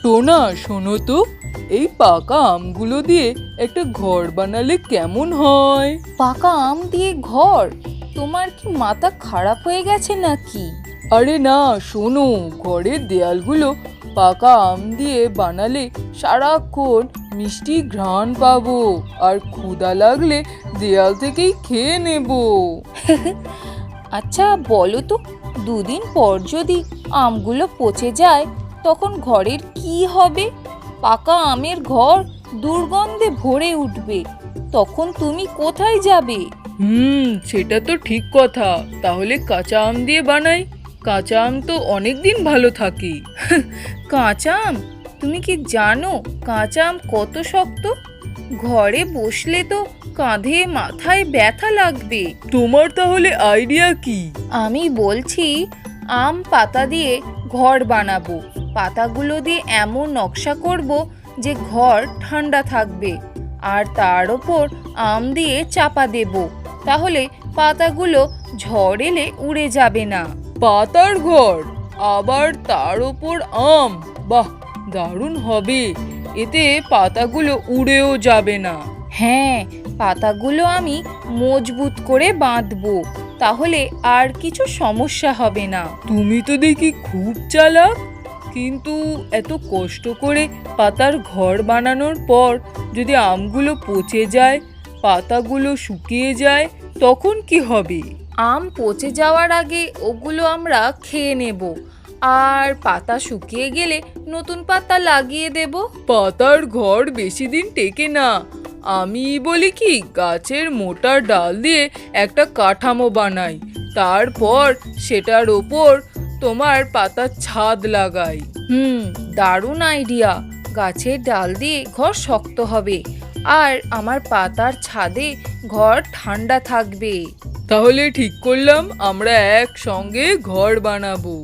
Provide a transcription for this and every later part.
টোনা, শোনো তো, এই পাকা আমগুলো দিয়ে একটা ঘর বানালে কেমন হয়? পাকা আম দিয়ে ঘর? তোমার কি মাথা খারাপ হয়ে গেছে নাকি? আরে না, শোনো, ঘরের দেয়ালগুলো পাকা আম দিয়ে বানালে সারাক্ষণ মিষ্টি ঘ্রাণ পাবো, আর ক্ষুধা লাগলে দেয়াল থেকেই খেয়ে নেব। আচ্ছা বলো তো, দুদিন পর যদি আমগুলো পচে যায় তখন ঘরের কি হবে? পাকা আমের ঘর দুর্গন্ধে ভরে উঠবে, তখন তুমি কোথায় যাবে? সেটা তো ঠিক কথা। তাহলে কাঁচা আম দিয়ে বানাই। কাঁচা আম তো অনেক দিন ভালো থাকে। কাঁচা আম? তুমি কি জানো কাঁচা আম কত শক্ত? ঘরে বসলে তো কাঁধে মাথায় ব্যথা লাগবে। তোমার তাহলে আইডিয়া কি? আমি বলছি, আম পাতা দিয়ে ঘর বানাবো। পাতাগুলো দিয়ে এমন নকশা করব যে ঘর ঠান্ডা থাকবে, আর তার ওপর আম দিয়ে চাপা দেব। তাহলে পাতাগুলো ঝড় এলে উড়ে যাবে না। পাতার ঘর, আবার তার ওপর আম? বাহ, দারুণ হবে। এতে পাতাগুলো উড়েও যাবে না। হ্যাঁ, পাতাগুলো আমি মজবুত করে বাঁধবো, তাহলে আর কিছু সমস্যা হবে না। তুমি তো দেখি খুব চালাক। কিন্তু এত কষ্ট করে পাতার ঘর বানানোর পর যদি আমগুলো পচে যায়, পাতাগুলো শুকিয়ে যায়, তখন কি হবে? আম পচে যাওয়ার আগে ওগুলো আমরা খেয়ে নেব, আর পাতা শুকিয়ে গেলে নতুন পাতা লাগিয়ে দেব। পাতার ঘর বেশি দিন টেকে না। আমি বলি কি, গাছের মোটা ডাল দিয়ে একটা কাঠামো বানাই, তারপর সেটার ওপর তোমার পাতার ছাদ লাগাই। দারুণ আইডিয়া। গাছের ডাল দিয়ে ঘর শক্ত হবে, আর আমার পাতার ছাদে ঘর ঠান্ডা থাকবে। তাহলে ঠিক করলাম, আমরা একসঙ্গে ঘর বানাবো।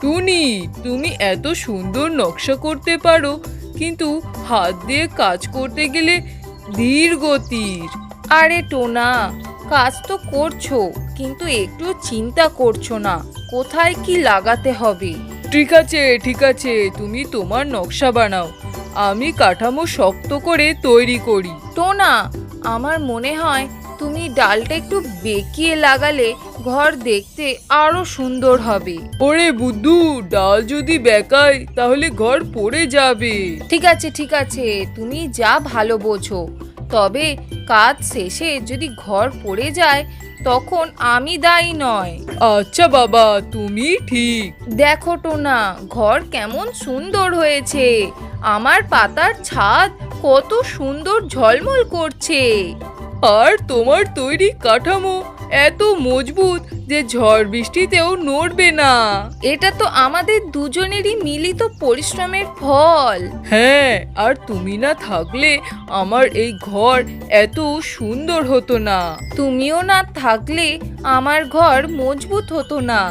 টুনি, তুমি এত সুন্দর নকশা করতে পারো, কিন্তু হাত দিয়ে কাজ করতে গেলে ধীর গতির। আরে টোনা, কাজ তো করছো, কিন্তু একটু চিন্তা করছো না কোথায় কি লাগাতে হবে। ঠিক আছে ঠিক আছে, তুমি তোমার নকশা বানাও, আমি কাঠামো শক্ত করে তৈরি করি। টোনা, আমার মনে হয় তুমি ডালটা একটু বেঁকিয়ে লাগালে ঘর দেখতে আরো সুন্দর হবে। ওরে বুদ্ধু, ডাল যদি বেঁকায় তাহলে ঘর পড়ে যাবে। ঠিক আছে ঠিক আছে, তুমি যা ভালো বোঝো। তবে কাজ শেষে যদি ঘর পড়ে যায় তখন আমি দায়ী নয়। আচ্ছা বাবা, তুমি ঠিক। দেখো টোনা, ঘর কেমন সুন্দর হয়েছে। আমার পাতার ছাদ কত সুন্দর ঝলমল করছে। আর তোমার তৈরি কাঠামো এত মজবুত যে ঝড় বৃষ্টিতেও নড়বে না। এটা তো আমাদের দুজনেরই মিলিত পরিশ্রমের ফল। হ্যাঁ, আর তুমি না থাকলে আমার এই ঘর এত সুন্দর হতো না। তুমিও না থাকলে আমার ঘর মজবুত হতো না।